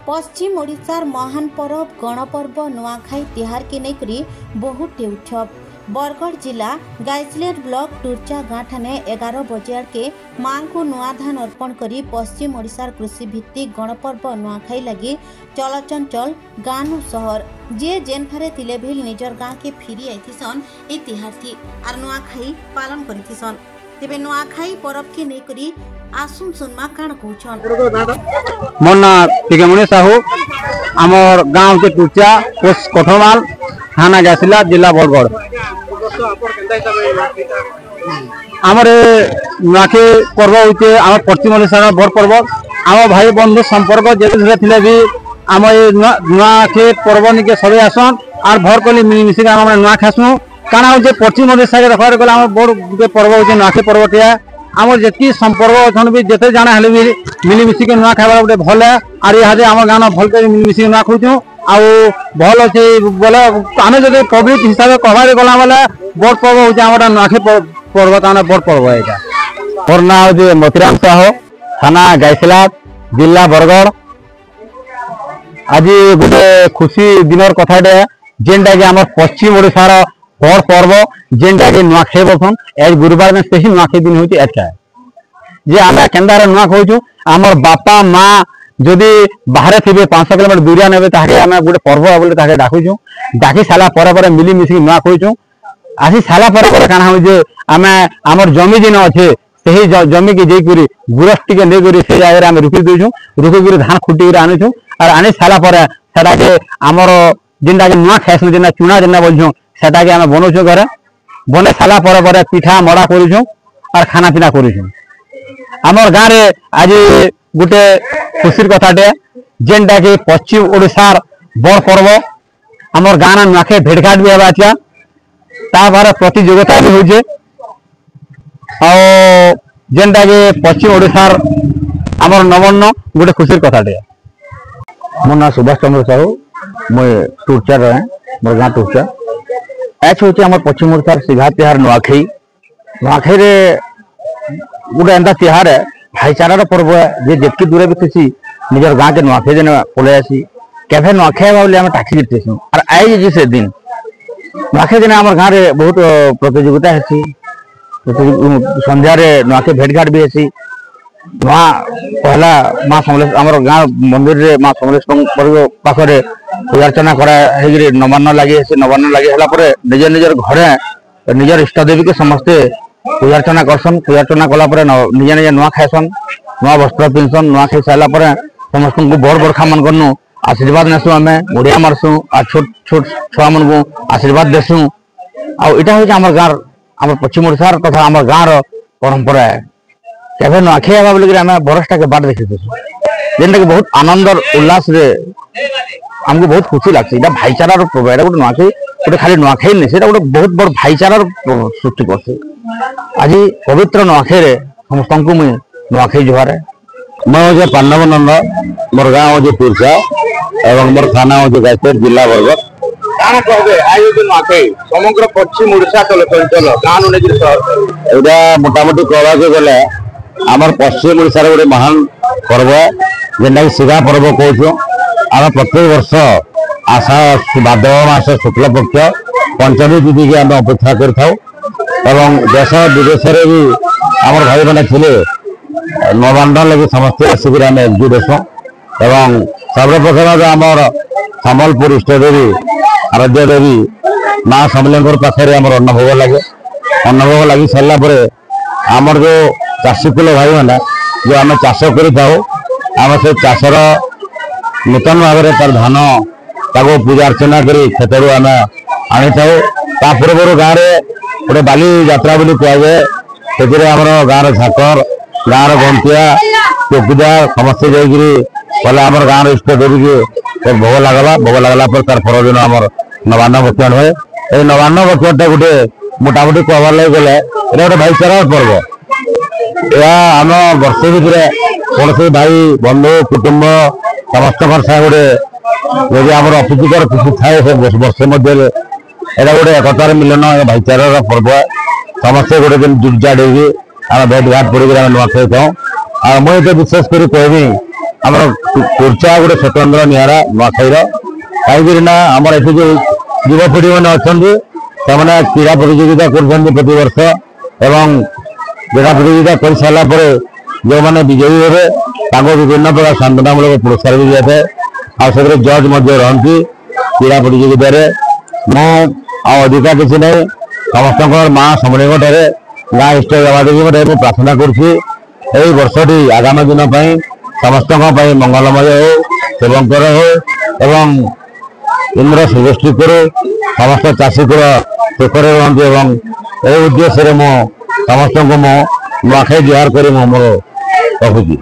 पश्चिम ओडिशार महान पर्व गणपर्व नुआखाई तिहार के नेकरी बहुत उत्सव बरगढ़ जिला गाइसलेट ब्लॉक टुरचा गाँ ठाने 11 बजे के माँ को नुआ धान अर्पण करी पश्चिम ओडिशार कृषि भित्तिक गणपर्व नुआखाई लगी चलचंचल गाँव सहर जे जेन थारे तिले भी निजर गाँ के फिरी आईथिसन ए तिहार थी आर नुआखाई पालन करिथिसन तेबे नुआखाई पर्व के नेकरी आसुन सुनमा काण कहउछन मोर ना टिकेमणि साहू आमर गाँव के टुरचा पोस्ट कठमाल थाना गाइसला जिला बरगढ़ आमर नुआखाई पर्व होते आम पश्चिम ओडिशा बड़ पर्व आम भाई बंधु संपर्क जे थिले भी आम नुआखाई पर्व निके सबे आसन आर भर कली मिलमिशी आम नुआ खासु काना हो पश्चिम ओडिशा के देखा गला बड़ गोटे पर्व हो नुआखाई पर्वटिया आम जी संपर्क अच्छन भी जिते जाना हेले भी मिलमिशी नुआ खाइबा गोटे भल है आर इहादे आम गाँव भल कर मिलमिशी नुआ खाऊँ आउ भल अच्छे बोले आम जो पब्लिक हिसाब से कहबार गला बेले बड़ पर्व हो नुआखाई पर्व ताने बड़ पर्व है मोर ना हो मोतीराम साहू थाना गाइसला जिला बरगढ़ आज गोटे खुशी दिनर कथाटे जेनटा कि आम पश्चिम ओडिशार बड़ पर्व जेनटा कि नुआखाई बसन आज गुरुवार में से नुआखाई दिन होती एटा जे आम केन्दार नुआ खाऊँ आमर बापा माँ जदि बाहर थे 500 किलोमीटर दूरिया ने आम गोटे पर्व बोले डाकुचु डाकी सारा मिलमिशी नुआ खाऊँ आसी सारा काना हो आम आमर जमी जिन अच्छे से जमी की जाकर गुरस टी लेकर से जगह आम रुकी दूचु रुकी धान खुटी आनुचु और आनी सारा के आमर जेनटा नुआ खाइसु जेना चुना जेना बोलछुं सेटा के आम बनौछु घरे बने सारा पिठा मड़ा करूछु और खाना पीना करूछु आमर गाँव रे आज गोटे खुशी कथाटे जेनटा कि पश्चिम ओडिशार बड़ पर्व आमर गाँव नुआखाई भेटघाट भी हेबा तार प्रतियोगिता भी होजे और जेनटा कि पश्चिम ओडिशार आमर नवन्न गोटे खुशी कथाटे मोर ना सुभाष चंद्र साहू मुझे टुरचा रहे मोर गाँव टुरचा एच हूँ आम पश्चिम ओडिशार सिघा तिहार नुआखाई नुआखाई रे गोटे एंता तिहार है भाईचारार पर्व है जे जितकी दूरे भी थी निजर गाँव के नुआखाई दिन पलि आसी केफे नुआखाई बोले आम टाक्सी जीतेसु और आई जी से दिन नुआखाई दिन आम गाँव में बहुत प्रतियोगिता है संध्यारे नुआखाई भेटघाट भी है नुआ पहला माँ समलेश्वर आम गाँव मंदिर रे माँ समलेश्वर पाखे पूजा अर्चना कर नवान्न लगे नवान्न लगे निजे निजर घरे निजर इष्टदेवी के समस्ते पूजा अर्चना करसन पूजा अर्चना कलापर निजे निजे नुआ खाएसन नुआ वस्त्र पिंधसन नुआ खाई सारा समस्त को बड़ बड़खा मन करनु आशीर्वाद नेसु आम मुड़िया मारसु आ छोट छोट छुआ मन को आशीर्वाद देसु आटा हूँ आम गाँव आम पश्चिम ओडिशार तथा आम गाँव परंपरा है केवे नुआखाई आवा बोलिक आम बरसटा के बाट देखी जेनटा कि बहुत आनंद उल्लास रे आमको बहुत खुशी लगती भाईचारार पर्व एटा गोटे नुआखाई गोटे खाली नुआखाई नहीं से गोटे बहुत बड़ भाईचारार सृष्टि करছে आज पवित्र नुआखाई रे समस्त को मुझे नुआखाई जुहार मैं हूँ पांडव नंद मोर गाँव हूँ टुरचा एवं मोर थाना हूँ गाइसलेट जिला बरगढ़ समग्र पश्चिम ओडिशा चलचल गाँव मोटामोटी कहवाक गले आमर पश्चिम ओडिशार गोटे महान पर्व जेनटा कि सिघा पर्व कहूँ आम प्रत्येक वर्ष आशा भाद्रव मास शुक्ल पक्ष पंचमी तिथि की आम अपेक्षा कर देश विदेश भी आम भाई मैंने थे नवान्न लगे समस्त आसिक आम एकजुट हेसु एवं सर्वप्रथम आमर सम्बलपुर इष्टदेवी आराध्य देवी माँ समलेश्वर पाखे आम अन्नभोग लगे अन्नभोग लगी सारापर आमर जो चाषीकुल भाई मैंने जो आम चाष करम से चाषर नूतन भाव में तार धान ताको पूजा अर्चना कर खेतर आम आनी था पूर्व गाँव में गोटे बाली यात्रा बोली कहुए से आम गाँव झाकर गाँव गंतिया चौकीदार समस्ते जाकर आम गाँव इष्ट देवी के भोग लगला तार परदिन आम नवान्न भक्षण हुए ये नवान्न भक्षण गोटे मोटामोटी कहबार लगे गले गोटे भाईचारार पर्व यह आम वर्ष भितर कौन भाई बंधु कुटुंब समस्त भाषा गोटे यदि आम अप्रीतिकर किसी थाए से वर्ष मध्य एटा गोटे एकतार मिलन भाईचारार पर्व समस्ते गोटे दिन जुटजाट होगी आम भेटघाट पड़े नुआखाई खाऊँ मुझे विशेष कर कहबी ଆମର କୁର୍ଚ୍ଚା ଗୋଟେ ସ୍ୱତନ୍ତ୍ର ନିଆରା ନୂଆଖାଇର କାହିଁକି ନା ଆମର ଏଠି ଯୋଉ ଯୁବପିଢ଼ି ମାନେ ଅଛନ୍ତି ସେମାନେ କ୍ରୀଡ଼ା ପ୍ରତିଯୋଗିତା କରୁଛନ୍ତି ପ୍ରତିବର୍ଷ ଏବଂ କ୍ରୀଡ଼ା ପ୍ରତିଯୋଗିତା କରିସାରିଲା ପରେ ଯେଉଁମାନେ ବିଜୟୀ ହେବେ ତାଙ୍କୁ ବିଭିନ୍ନ ପ୍ରକାର ସାନ୍ତ୍ୱନାମୂଳକ ପୁରସ୍କାର ବି ଦିଆଯାଏ ଆଉ ସେଥିରେ ଜଜ୍ ମଧ୍ୟ ରହନ୍ତି କ୍ରୀଡ଼ା ପ୍ରତିଯୋଗିତାରେ। ମୁଁ ଆଉ ଅଧିକା କିଛି ନାହିଁ ସମସ୍ତଙ୍କର ମା ସମଲେଇଙ୍କ ଠାରେ ଗାଁ ଇଷ୍ଟ ଦେବାଦେବୀଙ୍କ ଠାରେ ମୁଁ ପ୍ରାର୍ଥନା କରୁଛି ଏହି ବର୍ଷଟି ଆଗାମୀ ଦିନ ପାଇଁ ସମସ୍ତଙ୍କ ପାଇଁ ମଙ୍ଗଳମୟ ହେଉ ଶିବଙ୍କର ହେଉ ଏବଂ ଇନ୍ଦ୍ର ସୃଷ୍ଟି କରୁ ସମସ୍ତ ଚାଷୀଙ୍କର ସୁଖରେ ରୁହନ୍ତି ଏବଂ ଏହି ଉଦ୍ଦେଶ୍ୟରେ ମୁଁ ସମସ୍ତଙ୍କୁ ମୁଁ ନୂଆଖାଇ ଜୁହାର କରି ମୁଁ ମୋର ରଖୁଛି।